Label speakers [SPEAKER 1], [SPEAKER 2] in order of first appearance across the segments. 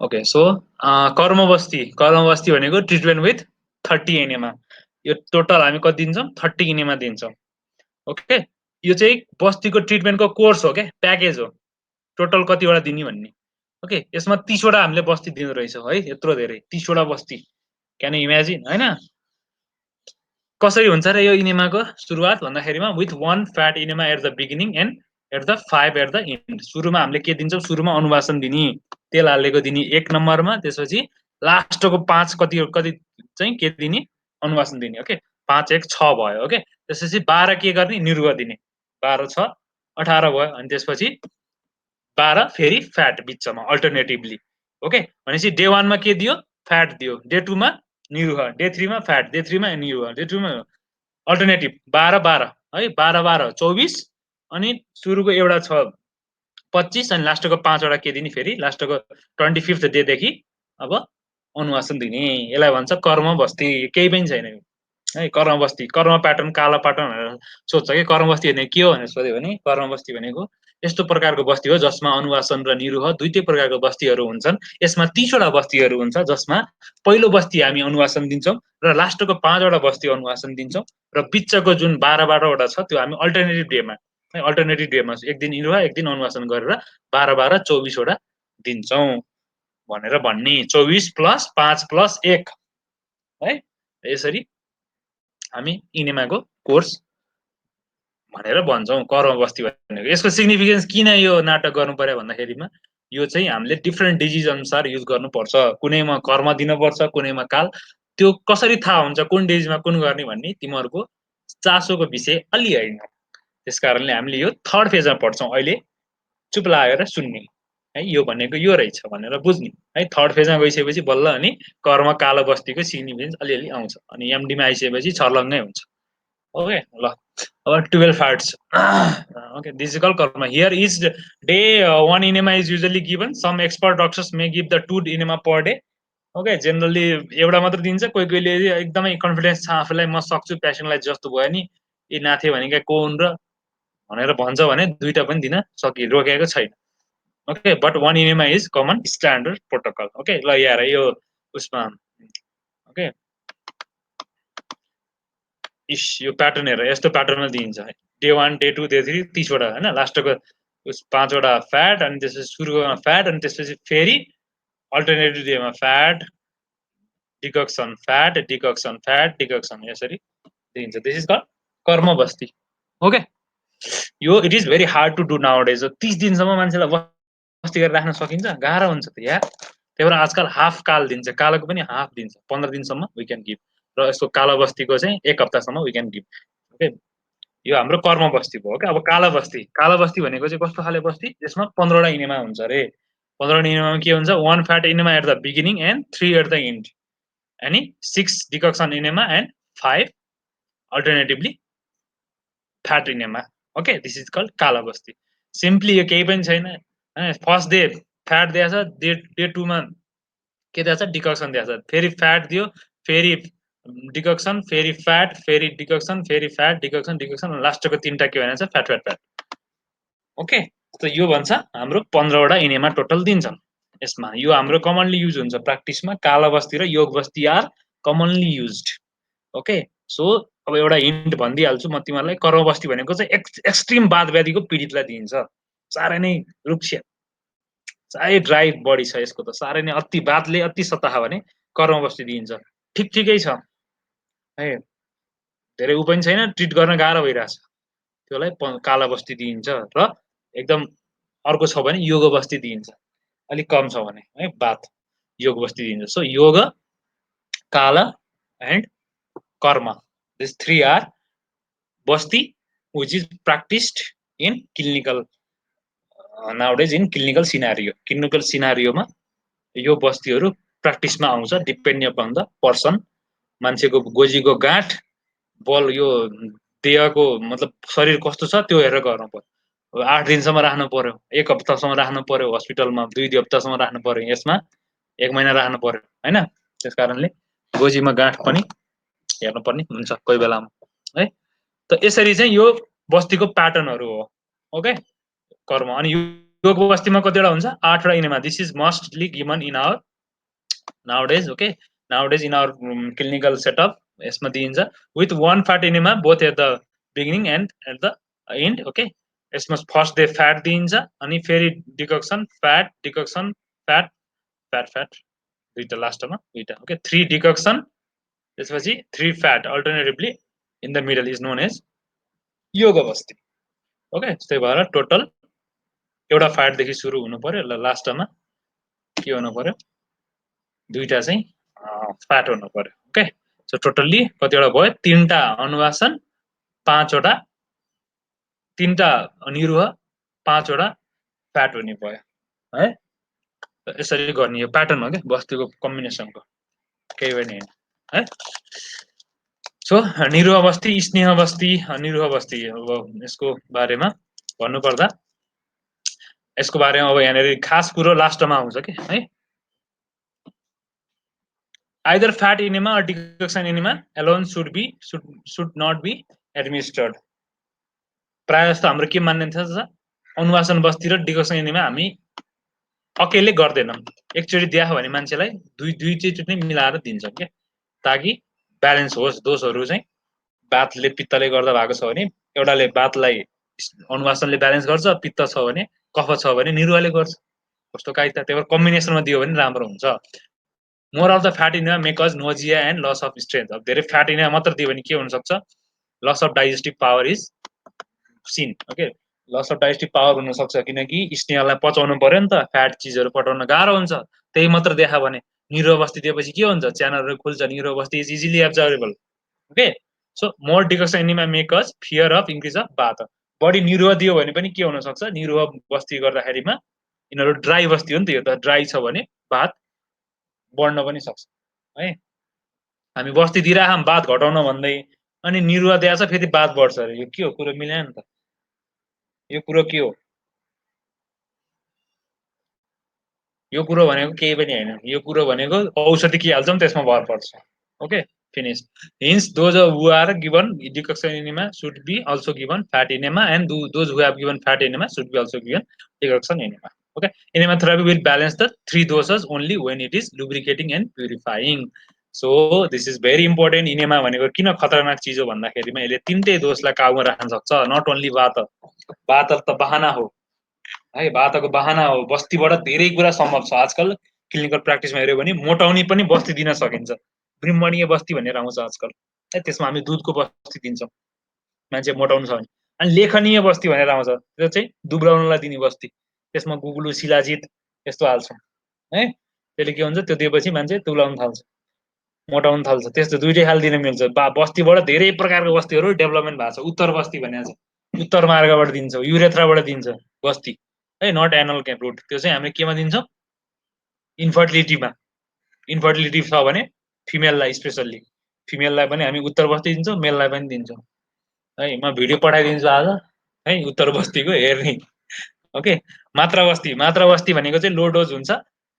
[SPEAKER 1] Okay so कर्मबस्ती भनेको treatment with 30 enema. यो total हामी कति दिन्छौँ 30 इनेमा दिन्छौँ। ओके यो चाहिँ बस्तीको ट्रिटमेन्टको कोर्स हो क्या, प्याकेज हो, टोटल कतिवटा दिने भन्ने। ओके यसमा 30 वटा हामीले बस्ती दिँदो रहेछौँ है, यत्रो धेरै 30 वटा बस्ती, क्यान यु इमेजिन होइन। कसरी हुन्छ र यो इनेमाको सुरुवात भन्दाखेरिमा with 1 fat enema at the beginning and at the 5 at the end. सुरुमा हामीले के दिन्छौँ, सुरुमा अनुवासन दिने, तेल हालेको दिने 1 नम्बरमा, त्यसपछि लास्टको 5 कति कति चाहिँ के दिने, अनुवासन दिने। ओके 5 1 6 भयो। ओके त्यसपछि 12 के गर्ने, निरुवा दिने, 12 6 18 भयो। अनि त्यसपछि 12 फेरि फ्याट बिचमा अल्टरनेटिभली। ओके भनेपछि डे 1 मा के दियो, फ्याट दियो, डे 2 मा निरुवा, डे 3 मा फ्याट, डे 3 मा निरुवा, डे 2 मा अल्टरनेटिभ 12 12 है, 12 12 24। अनि सुरुको एउटा छ 25 अनि लास्टको 5 वटा के दिने, फेरि लास्टको 25th डेदेखि अब अनुवासन दिने। यसलाई भन्छ कर्म बस्ती, केही पनि छैन है। कर्म बस्ती, कर्म प्याटर्न, कालो प्याटर्न भनेर सोध्छ कि कर्म बस्ती भनेको के हो भनेर सोध्यो भने, कर्म बस्ती भनेको यस्तो प्रकारको बस्ती हो जसमा अनुवासन र निरुह दुईटै प्रकारको बस्तीहरू हुन्छन्। यसमा 30 वटा बस्तीहरू हुन्छ, जसमा पहिलो बस्ती हामी अनुवासन दिन्छौँ र लास्टको 5 वटा बस्ती अनुवासन दिन्छौँ, र बिचको जुन 12 12 वटा छ त्यो हामी अल्टरनेटिभ डेमा, अल्टरनेटिभ डेमा एक दिन निरुह एक दिन अनुवासन गरेर 12 12 24 वटा दिन्छौँ भनेर भन्ने। 24 प्लस 5 प्लस 1 है, यसरी हामी इनेमाको कोर्स भनेर भन्छौँ कर्म बस्ती भनेको। यसको सिग्निफिकेन्स किन यो नाटक गर्नु पर्यो भन्दाखेरिमा, यो चाहिँ हामीले डिफ्रेन्ट डिजिज अनुसार युज गर्नुपर्छ। कुनैमा कर्म दिनुपर्छ, कुनैमा काल। त्यो कसरी थाहा हुन्छ कुन डिजिजमा कुन गर्ने भन्ने तिमीहरूको चासोको विषय अलि होइन। त्यस कारणले हामीले यो थर्ड फेजमा पढ्छौँ अहिले, चुप लागेर सुन्ने है, यो भनेको यो रहेछ भनेर बुझ्ने है। थर्ड फेजमा गइसकेपछि बल्ल अनि कर्म कालो बस्तीको सिग्निफिकेन्स अलिअलि आउँछ, अनि एमडीमा आइसकेपछि छर्लङ्गै हुन्छ। ओके ल अब 12 parts. Okay, this is called karma. Here is day 1 enema is usually given. Some expert doctors may give the 2 enema per day. Okay generally एउटा मात्र दिन्छ, कोही कोहीले एकदमै कन्फिडेन्स छ आफूलाई, म सक्छु, पेसेन्टलाई जस्तो भयो नि यी नाथे भनेका कोन र भनेर भन्छ भने दुईटा पनि दिन सकि रोकेको छैन। Okay but 1 enema is common standard protocol. Okay ल यार यो उसमा ओके इस यो प्याटर्न हेर, यस्तो प्याटर्नमा दिइन्छ है, डे 1 डे 2 डे 3 30 वटा हैन, लास्टको उस 5 वटा फ्याट, अनि त्यसपछि सुरुमा फ्याट, अनि त्यसपछि फेरि अल्टरनेटिभ डेमा fat decoction fat decoction fat decoction, यसरी दिइन्छ। This is called karma basti. Okay यो it is very hard to do nowadays. 30 दिनसम्म मान्छेलाई बस्ती गरेर राख्न सकिन्छ, गाह्रो हुन्छ त यार। त्यही भएर आजकल हाफ काल दिन्छ, कालोको पनि हाफ दिन्छ, 15 दिनसम्म वी क्यान गिभ, र यसको कालो बस्तीको चाहिँ 1 हप्तासम्म वी क्यान गिभ। ओके यो हाम्रो कर्म बस्ती भयो। ओके अब कालो बस्ती, कालो बस्ती भनेको चाहिँ कस्तो खाले बस्ती, यसमा 15 वटा इनेमा हुन्छ रे। 15 वटा इनेमामा के हुन्छ, 1 fat enema at the beginning and 3 at the end, अनि 6 decoction enema and 5 alternatively fat enema. Okay this is called कालो बस्ती। सिम्पली यो केही पनि छैन। फर्स्ट डे फ्याट दिएछ, डे 2 मा के दिएछ, डिकक्सन दिएछ, फेरि फ्याट दियो, फेरि डिकक्सन, फेरि फ्याट, फेरि डिकक्सन, फेरि फ्याट डिकक्सन डिकक्सन, लास्टको 3टा के भनेछ, फ्याट फ्याट फ्याट। ओके त यो भन्छ हाम्रो 15 वटा इनेमा टोटल दिन्छन् यसमा। यो हाम्रो कमनली युज हुन्छ प्र्याक्टिसमा, कालो बस्ती र yog basti are commonly used. Okay so अब एउटा हिन्ट भनिदिइहाल्छु म तिमीहरूलाई, कर्म बस्ती भनेको चाहिँ एक्सट्रिम वाद व्याधिको पीडितलाई दिइन्छ, साह्रै नै रुक्ष, साह्रै ड्राई बडी छ यसको त, साह्रै नै अति वादले अति सताह भने कर्म बस्ती दिइन्छ। ठिक ठिकै छ है, धेरै ऊ पनि छैन, ट्रिट गर्न गाह्रो भइरहेछ, त्यसलाई काला बस्ती दिइन्छ। र एकदम अर्को छ भने योग बस्ती दिइन्छ, अलिक कम छ भने है बात, योग बस्ती दिइन्छ। सो योग, काला एन्ड कर्म, this 3 are Basti which is practiced in clinical nowadays in clinical scenario. Clinical सिनारियोमा यो बस्तीहरू प्र्याक्टिसमा आउँछ, डिपेन्ड अपन द पर्सन, मान्छेको गोजीको गाँठ बल, यो देहको मतलब शरीर कस्तो छ त्यो हेरेर गर्नु पर्यो। 8 दिनसम्म राख्नु पर्यो, 1 हप्तासम्म राख्नु पर्यो हस्पिटलमा, 2 हप्तासम्म राख्नु पर्यो, यसमा 1 महिना राख्नु पर्यो हैन। त्यस कारणले गोजीमा गाँठ पनि हेर्नुपर्ने हुन्छ कोही बेलामा है। त यसरी चाहिँ यो बस्तीको प्याटर्नहरू हो। ओके कर्म। अनि योग बस्तीमा कतिवटा हुन्छ 8 वटा enema this is mostly given in our nowadays okay nowadays in our clinical setup यसमा दिइन्छ with one fat enema both at the beginning and at the end okay यसमा फर्स्ट डे फ्याट दिइन्छ अनि फेरि decoction fat decoction fat fat fat दुईटा लास्टमा दुईटा okay 3 decoction त्यसपछि 3 fat alternatively in the middle is known as yog basti okay त्यही भएर टोटल एउटा फ्याट देखि सुरु हुनु पर्यो ल लास्टमा के हुनु पर्यो दुईटा चाहिँ फ्याट हुनु पर्यो ओके सो टोटल्ली कतिवटा भयो 3टा अनुवासन 5वटा 3टा निरुह 5वटा फ्याट हुने भयो है यसरी गर्ने यो प्याटर्न हो के बस्तीको कम्बिनेसनको केही पनि हैन है सो निरुह बस्ती स्नेह बस्ती निरुह बस्ती अब यसको बारेमा भन्नुपर्दा यसको बारेमा अब यहाँनेरि खास कुरो लास्टमा आउँछ के है either fat enema or decoction enema alone should not be administered प्राय जस्तो हाम्रो के मान्यता छ अनुवासन बस्ती र डिकक्सन एनेमा हामी अकेले गर्दैनौं एकचोटी दिया भने मान्छेलाई दुईचोटी नै मिलाएर दिन्छौं के ताकि ब्यालेन्स होस् दोषहरु चाहिँ बातले पित्तले गर्दा भएको छ भने एउटाले बातलाई अनुवासनले ब्यालेन्स गर्छ पित्त छ भने कफ छ भने निरुवाले गर्छ कस्तो काइता त्यही भएर कम्बिनेसनमा दियो भने राम्रो हुन्छ more of the fat enema make us nausea and loss of strength अब धेरै फ्याट इनेमा मात्र दियो भने के हुन सक्छ loss of digestive power is seen okay loss of digestive power हुन सक्छ किनकि स्नेहलाई पचाउनु पर्यो नि त फ्याट चीजहरु पटाउन गाह्रो हुन्छ त्यही मात्र देखा भने निरो बस्ती दिएपछि के हुन्छ च्यानलहरु खुल्छ निरो basti is easily absorbable okay so more decoction enema make us fear of increase of vata body निरुवा दियो भने पनि के हुन सक्छ निरुवा बस्ती गर्दाखेरिमा यिनीहरु ड्राई बस्ती हो नि त यो त ड्राई छ भने वात बढ्न पनि सक्छ है हामी बस्ती दिइराखौं वात घटाउन भन्दै अनि निरुवा दिएछ फेरि वात बढ्छ अरे यो के हो कुरो मिलेन नि त यो कुरो के हो यो कुरो भनेको केही पनि हैन यो कुरो भनेको औषधि के हाल्छौं त्यसमा भर पर्छ okay finish hence those who are given decoction enema should be also given fat enema and those who have given fat enema should be also given decoction enema okay enema therapy will balance the three doses only when it is lubricating and purifying so this is very important enema भनेको किन खतरनाक चीज हो भन्दाखेरिमा यसले तीनटै दोषलाई काबुमा राख्न सक्छ not only वात वात त बहाना हो है वातको बहाना हो बस्तीबाट धेरै कुरा सम्भव छ आजकल क्लिनिकल प्र्याक्टिसमा हेर्यो भने मोटाउने पनि बस्ती दिन सकिन्छ ब्रह्मणीय बस्ती भनेर आउँछ आजकल है त्यसमा हामी दुधको बस्ती दिन्छौं मान्छे मोटाउनु छ भने अनि लेखनीय बस्ती भनेर आउँछ त्यो चाहिँ दुब्लाउनलाई दिने बस्ती त्यसमा गुगुलु शिलाजित यस्तो हाल्छौं है त्यसले के हुन्छ त्यो दिएपछि मान्छे दुब्लाउन थाल्छ मोटाउन थाल्छ त्यस्तो दुईटै खाल दिन मिल्छ बस्तीबाट धेरै प्रकारको बस्तीहरु डेभलपमेन्ट भएको छ उत्तर बस्ती भनेको छ उत्तर मार्गबाट दिन्छ युरेथ्राबाट दिन्छ बस्ती है नट एनल क्याप रुट त्यो चाहिँ हामीले केमा दिन्छौं इन्फर्टिलिटीमा इन्फर्टिलिटी छ भने फिमेललाई स्पेशल्ली फिमेललाई पनि हामी उत्तर बस्ती दिन्छौं मेललाई पनि दिन्छौं है म भिडियो पठाइदिन्छु आज है उत्तर बस्तीको हेर्ने ओके मात्रा बस्ती भनेको चाहिँ लो डोज हुन्छ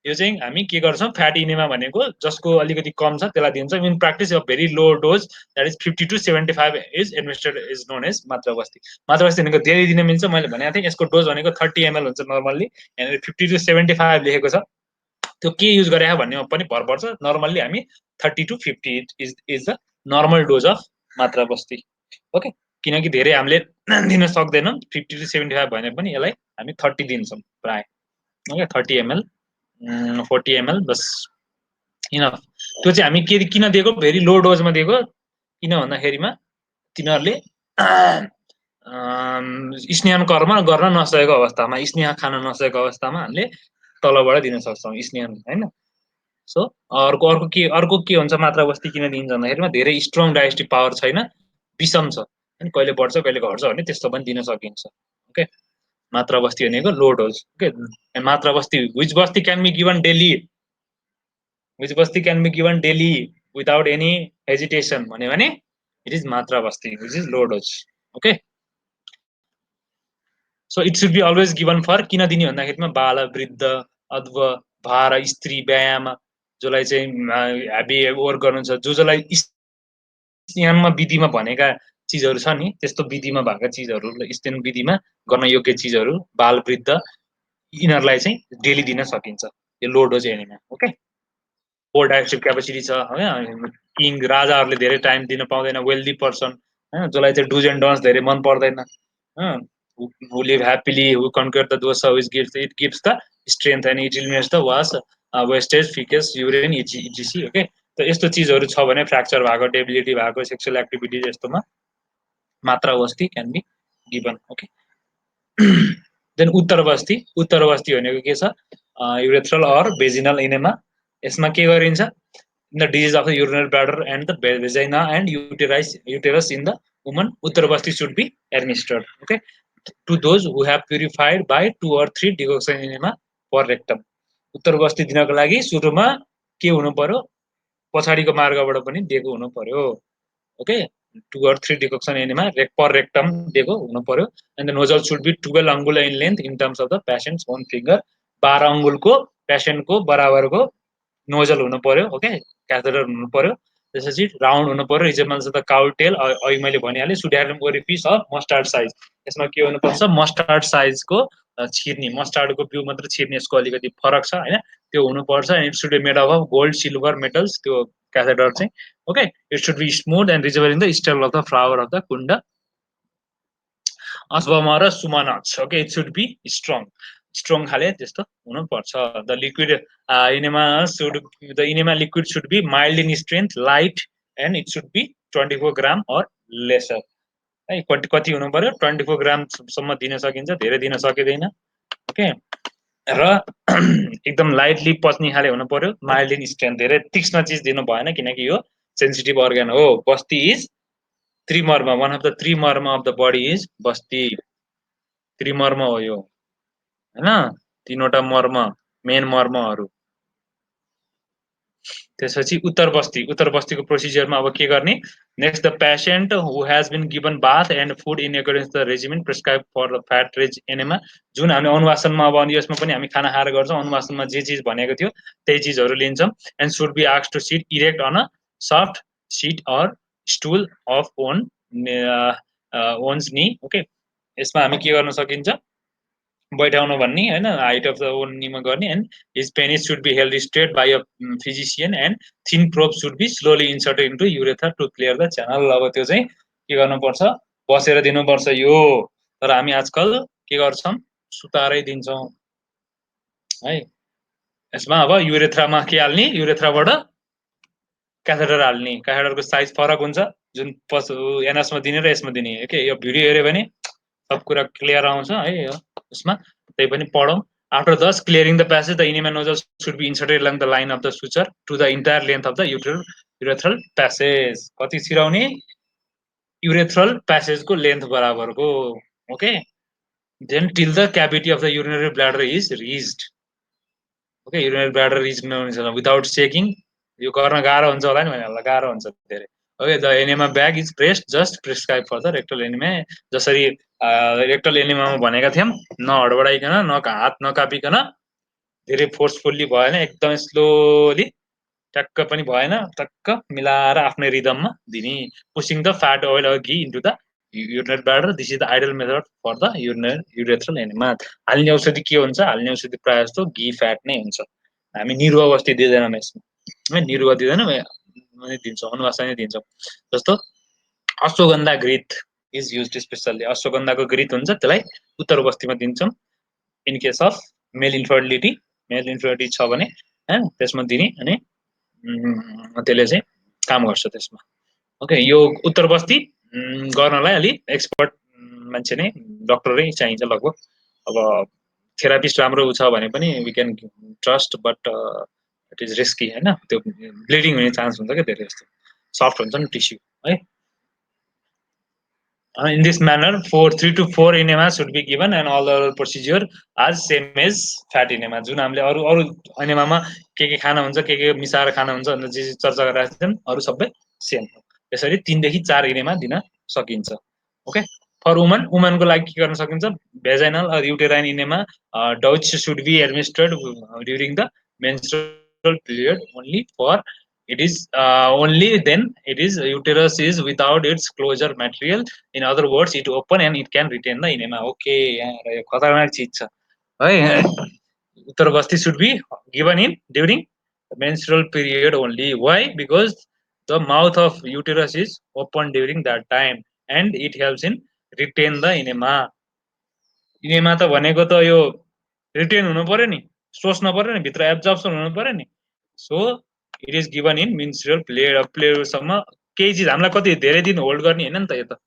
[SPEAKER 1] यो चाहिँ हामी के गर्छौं फ्याट इनेमा भनेको जसको अलिकति कम छ त्यसलाई दिन्छौं in practice of very low dose that is 50 to 75 is administered is known as matra basti भनेको धेरै दिन मिल्छ मैले भनेको थिएँ यसको डोज भनेको 30 ml हुन्छ नर्मल्ली यहाँ 50 to 75 लेखेको छ त्यो के युज गरे भन्नेमा पनि भर पर्छ नर्मल्ली हामी 30 to 50 is the normal dose of मात्रा बस्ती ओके किनकि धेरै हामीले दिन सक्दैनौं 50 to 75 भने पनि यसलाई हामी 30 दिन्छौं प्राय ओके 30 ml 40 ml बस इनफ त्यो चाहिँ हामी के किन दिएको भेरी लो डोजमा दिएको किन भन्दाखेरिमा तिनीहरुले स्नेहन कर्म गर्न नसकेको अवस्थामा स्नेह खान नसकेको अवस्थामा हामीले तलबाट दिन सक्छौं स्नेहन हैन सो अर्को के हुन्छ मात्रा बस्ती किन दिन्छ भन्दाखेरिमा धेरै स्ट्रङ डाइजेस्टिभ पावर छैन विषम छ अनि कहिले बढ्छ कहिले घट्छ भने त्यस्तो पनि दिन सकिन्छ ओके मात्रा बस्ती भनेको लो डोज ओके मात्रा basti which basti can be given daily which basti can be given daily without any hesitation भने it is matra basti which is low dose okay so it should be always given for किन दिने भन्दाखेरिमा बाल वृद्ध अथवा भार स्त्री व्यायाम जसलाई चाहिँ हेभी वर्क गर्नु छ जसलाई स्नेहनमा विधिमा भनेका चीजहरु छ नि त्यस्तो विधिमा भएका चीजहरु स्नेहन विधिमा गर्न योग्य चीजहरु बाल वृद्ध यिनीहरूलाई चाहिँ डेली दिन सकिन्छ यो low dose enema okay over digestive capacity छ होइन किङ राजाहरूले धेरै टाइम दिन पाउँदैन वेल्दी पर्सन होइन जसलाई चाहिँ डुज एन्ड डन्स धेरै मन पर्दैन who live happily who conquer the dosa which gives it gives the strength and it eliminates the was wastage feces urine etc okay त यस्तो चिजहरू छ भने फ्र्याक्चर भएको डेबिलिटी भएको सेक्सुअल एक्टिभिटी यस्तोमा matra vasti can be given okay then उत्तर बस्ती भनेको के छ युरेथ्रल अर भेजिनल इनेमा यसमा के गरिन्छ in the disease of the urinary bladder and the vagina and uterus in the woman uttar basti should be administered okay to those who have purified by 2 or 3 decoction enema per rectum uttar basti दिनको लागि सुरुमा के हुनु पर्यो पछाडिको मार्गबाट पनि दिएको हुनु पर्यो okay 2 or 3 decoction enema per rectum दिएको हुनु पर्यो and the nozzle should be 12 angular in length in terms of the patient's own finger 12 अङ्गुलको पेशेन्टको बराबरको नोजल हुनु पर्यो ओके क्याथेटर हुनु पर्यो त्यसपछि राउन्ड हुनु पर्यो रिजेबल्स द काउ टेल अघि मैले भनिहालेँ should have orifice of mustard size यसमा के हुनुपर्छ मस्टार्ड साइजको छिर्ने मस्टार्डको बिउ मात्र छिर्ने यसको अलिकति फरक छ होइन त्यो हुनुपर्छ and it should be made of gold silver metals त्यो क्याथेटर चाहिँ okay it should be smooth and resemble in the stalk of the flower of the kunda अथवा र सुमानच okay it should be strong खाले त्यस्तो हुनुपर्छ the liquid enema should the enema liquid should be mild in strength light and it should be 24 gram or lesser है कति हुनु पर्यो 24 ग्रामसम्म दिन सकिन्छ धेरै दिन सकिँदैन ओके र एकदम लाइटली पच्ने खाले हुनु पर्यो माइल्ड इन स्ट्रेन्थ धेरै तीक्ष्ण चिज दिनु भएन किनकि यो सेन्सिटिभ अर्गन हो basti is trimarma one of the trimarma of the body is basti trimarma हो यो होइन तीनवटा मर्म मेन मर्महरू त्यसपछि उत्तर बस्तीको प्रोसिजरमा अब के गर्ने next the patient who has been given bath and food in accordance the regimen prescribe for the fat rich enema जुन हामी अनुवासनमा अब यसमा पनि हामी खाना खाएर गर्छौँ अनुवासनमा जे चिज भनेको थियो त्यही चिजहरू लिन्छौँ and should be ask to sit erect on a soft seat or stool of one's knee okay यसमा हामी के गर्न सकिन्छ बैठाउनु भन्ने होइन हाइट अफ द ओन निमा गर्ने and his penis should be held straight by a physician and thin probe should be slowly inserted into urethra to clear the channel अब त्यो चाहिँ के गर्नुपर्छ बसेर दिनुपर्छ यो तर हामी आजकल के गर्छौँ सुतारै दिन्छौँ है यसमा अब युरेथ्रामा के हाल्ने युरेथ्राबाट क्याथेटर हाल्ने क्याथेटरको साइज फरक हुन्छ जुन एनएसमा दिने र यसमा दिने ओके यो भिडियो हेऱ्यो भने सब कुरा क्लियर आउँछ है यसमा त्यही पनि पढौँ after this clearing the passage the enema nozzle should be inserted along the line of the suture to the entire length of the urethral passage कति छिराउने युरेथ्रल प्यासेजको लेन्थ बराबरको okay then till the cavity of the urinary bladder is reached okay urinary bladder reach नहुने without checking यो गर्न गाह्रो हुन्छ होला नि भने गाह्रो हुन्छ धेरै okay the enema bag is pressed just prescribe for the rectal enema जसरी रेक्टल एनिमामा भनेका थियौँ नहडबडाइकन हात नकापिकन धेरै फोर्सफुल्ली भएन एकदम स्लोली ट्याक्क पनि भएन टक्क मिलाएर आफ्नै रिदममा दिने pushing the fat oil or ghee into the urinary bladder this is the ideal method for the urethral enema हाल्ने औषधि के हुन्छ हाल्ने औषधि प्रायः जस्तो घी फ्याट नै हुन्छ हामी निरुवा बस्ती दिँदैनौँ यसमा है निरुवा दिँदैनौँ दिन्छौँ अनुवास नै दिन्छौँ जस्तो अश्वगन्धा घृत इज युज स्पेसल्ली अश्वगन्धाको घृत हुन्छ त्यसलाई उत्तर बस्तीमा दिन्छौँ in case of mail infertility छ भने त्यसमा दिने अनि त्यसले चाहिँ काम गर्छ त्यसमा ओके यो उत्तर बस्ती गर्नलाई अलि एक्सपर्ट मान्छे नै डक्टरै चाहिन्छ लगभग अब थेरापिस्ट राम्रो छ भने पनि we can trust but it is risky होइन त्यो ब्लिडिङ हुने चान्स हुन्छ क्या धेरै जस्तो सफ्ट हुन्छ नि टिस्यु है in this manner 3 to 4 enema should be given and all the other procedure as same as fat enema जुन हामीले अरु अरु एनेमामा के खाना हुन्छ के मिसाएर खाना हुन्छ भनेर जे चर्चा गरिरहेका छन् अरु सबै सेम यसरी 3 देखि 4 एनेमा दिन सकिन्छ ओके फर वुमनको लागि के गर्न सकिन्छ vaginal or uterine enema dose should be administered during the menstrual period only for it is only then it is uterus is without its closure material in other words it open and it can retain the enema okay यार यो खतरनाक चीज छ है उत्तर बस्ती should be given in during the menstrual period only. Why? Because the mouth of uterus is open during that time and it helps in retain the enema. enema त भनेको त यो रिटेन हुनु पर्यो नि, सोच्न पर्यो नि, भित्र एब्जर्प्सन हुनु पर्यो नि. So it is given in menstrual प्लेयरसम्म केही चिज हामीलाई कति धेरै दिन होल्ड गर्ने होइन नि त, यो त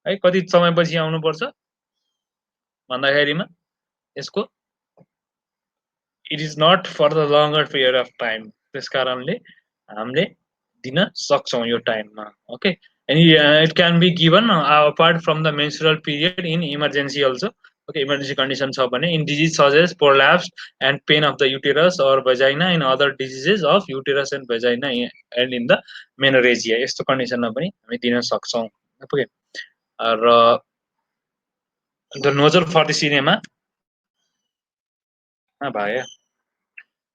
[SPEAKER 1] है कति समयपछि आउनुपर्छ भन्दाखेरिमा यसको it is not for the longer period of time, त्यस कारणले हामीले दिन सक्छौँ यो टाइममा. Okay, and it can be given apart from the menstrual period in emergency also. Okay, emergency condition छ भने in disease such as prolapse and pain of the uterus or vagina in other diseases of uterus and vagina and in the menorrhagia, यस्तो कन्डिसनमा पनि हामी दिन सक्छौँ. Okay, र the nozzle for the cinema भयो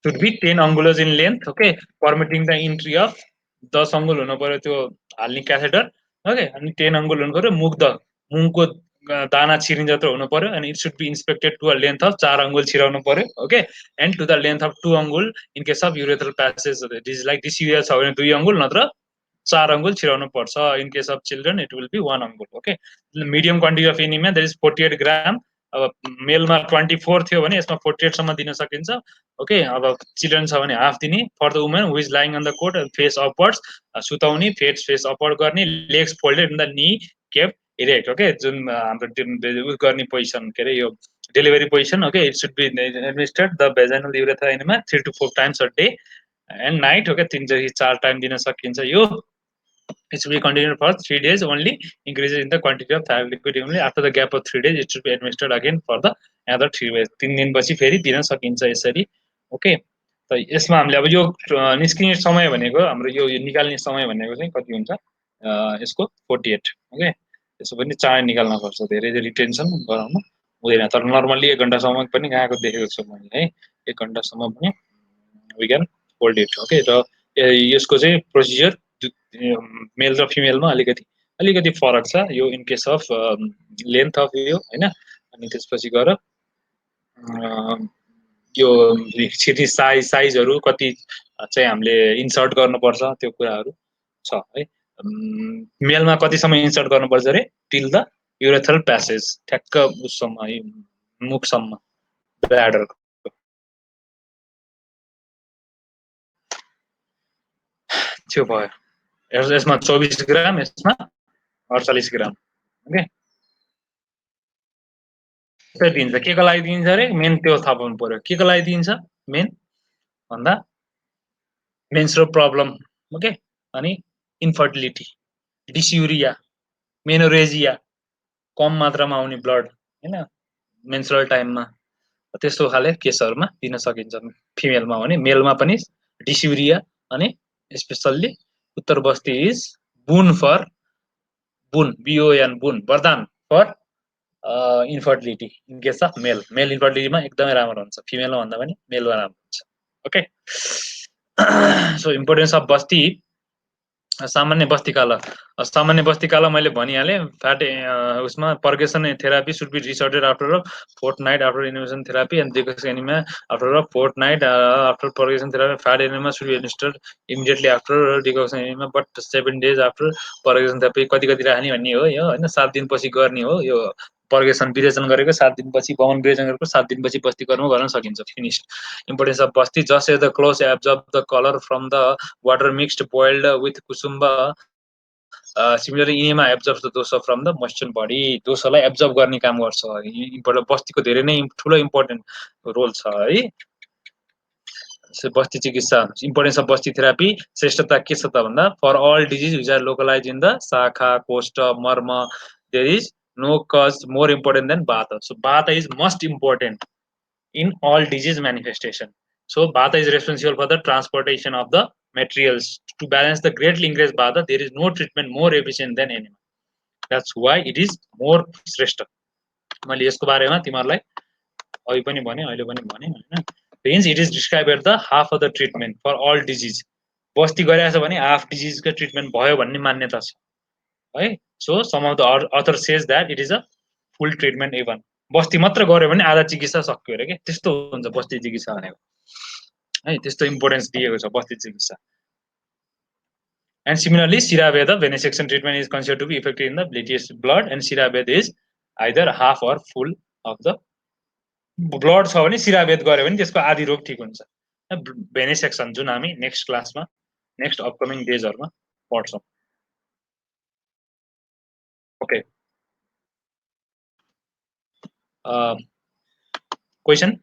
[SPEAKER 1] should be 10 angulars in length, okay, permitting the entry of 10 अंगुल हुनु पर्यो त्यो हाल्ने क्याथेटर. ओके, अनि 10 अंगुल हुनु पर्यो, मुखको दाना छिरिन जत्रो हुनु पर्यो, अनि it should be inspected to a length of 4 अंगुल छिराउनु पर्यो. Okay, and to the length of 2 angula in case of urethral passage, it is like dysuria छ भने 2 अंगुल नत्र 4 अंगुल छिराउनु पर्छ. In case of children it will be 1 angula. Okay, medium quantity of enema that is 48 gram. अब मेलमा 24 थियो भने यसमा 48 सम्म दिन सकिन्छ. ओके, अब चिल्ड्रन छ भने हाफ दिने. For the women who is lying on the cot face upwards, सुताउने, फेस अपवर्ड गर्ने, legs folded in the knee kept erect. Okay, जुन हाम्रो गर्ने पोजिसन के अरे यो delivery position. Okay, it should be administered the vaginal urethra enema 3 to 4 times a day and night. Okay, 3-4 time दिन सकिन्छ यो. It should be continued for 3 days only, increases in the quantity of thyroid liquid only. After the gap of 3 days, it should be administered again for the another 3 days. 3 दिनपछि फेरि दिन सकिन्छ यसरी. Okay, त यसमा हामीले अब यो निस्किने समय भनेको हाम्रो यो निकाल्ने समय भनेको चाहिँ कति हुन्छ यसको 48. ओके, यसो पनि चाँडै निकाल्न पर्छ, धेरै रिटेन्सन गराउनु हुँदैन. तर नर्मली 1 घण्टासम्म पनि गएको देखेको छु मैले है, 1 घण्टासम्म पनि we can hold it. Okay, र यसको चाहिँ प्रोसिजर मेल र फिमेलमा अलिकति फरक छ यो in case of length of यो होइन. अनि त्यसपछि गएर यो छिर्ने साइजहरू कति चाहिँ हामीले इन्सर्ट गर्नुपर्छ त्यो कुराहरू छ है. मेलमा कतिसम्म इन्सर्ट गर्नुपर्छ अरे, टिल द युरेथ्रल प्यासेज, ठ्याक्क उसम्म मुखसम्म ब्ल्याडरको. त्यो भयो. यसमा 24 ग्राम, यसमा 48 ग्राम. ओके, दिन्छ के को लागि दिन्छ अरे, मेन त्यो थाहा पाउनु पर्यो के को लागि दिन्छ. मेन भन्दा मेन्स्ट्रुअल प्रब्लम. ओके, अनि इन्फर्टिलिटी, डिस्युरिया, मेनोरेजिया, कम मात्रामा आउने ब्लड होइन मेन्स्ट्रुअल टाइममा, त्यस्तो खाले केसहरूमा दिन सकिन्छ फिमेलमा भने. मेलमा पनि डिस्युरिया अनि स्पेसल्ली उत्तर बस्ती इज बुन फर बिओएन बुन वरदान for infertility in case of male इन्फर्टिलिटीमा एकदमै राम्रो हुन्छ, फिमेलमा भन्दा पनि मेलमा राम्रो हुन्छ. ओके, सो इम्पोर्टेन्स अफ बस्ती, सामान्य बस्तिकाला मैले भनिहालेँ. फ्याट उसमा purgation therapy should be resorted after a fortnight after invasion therapy and decoction enema after a fortnight after purgation therapy. Fat enema should be administered immediately after decoction enema but 7 days after purgation therapy. कति राख्ने भन्ने हो यो होइन, 7 दिनपछि गर्ने हो यो. पर्गेसन विरेचन गरेको 7 दिनपछि, बमन विरेचन गरेको 7 दिनपछि बस्ती गर्न सकिन्छ. Finished. Importance of basti, just as the clothes absorb the colour from the water mixed boiled with kusumba. Similarly enema absorb the dosha from the moisture body, दोषलाई एब्जर्ब गर्ने काम गर्छ. इम्पोर्टेन्ट बस्तीको धेरै नै ठुलो इम्पोर्टेन्ट रोल छ है. बस्ती चिकित्सा, इम्पोर्टेन्स अफ बस्ती थेरापी, श्रेष्ठता के छ त भन्दा for all disease which are localize in the shakha koshtha marma there is no cause more important than bath. So bath is most important in all disease manifestation. So Vata is responsible for the transportation of the materials. To balance the greatly increased Vata, there is no treatment more efficient than enema. That's why it is more श्रेष्ठ. मैले यसको बारेमा तिमीहरूलाई अघि पनि भने अहिले पनि भने होइन. Means it is described as the half of the treatment for all disease. बस्ती गरिरहेछ भने हाफ डिजिजको ट्रिटमेन्ट भयो भन्ने मान्यता छ है. So some of the author says that it is a full treatment even. बस्ती मात्र गऱ्यो भने आधा चिकित्सा सक्यो अरे के, त्यस्तो हुन्छ बस्ती चिकित्सा भनेको है, त्यस्तो इम्पोर्टेन्स दिएको छ बस्ती चिकित्सा। And similarly, Shiraveda venesection treatment is considered to be effective in the bleedish blood, and Shiraveda is either half or full of the blood छ भने शिराभेद गर्यो भने त्यसको आधी रोग ठीक हुन्छ। भेनेसेक्सन जुन हामी नेक्स्ट क्लासमा नेक्स्ट अपकमिङ डेजहरुमा पढ्छौं। Okay, question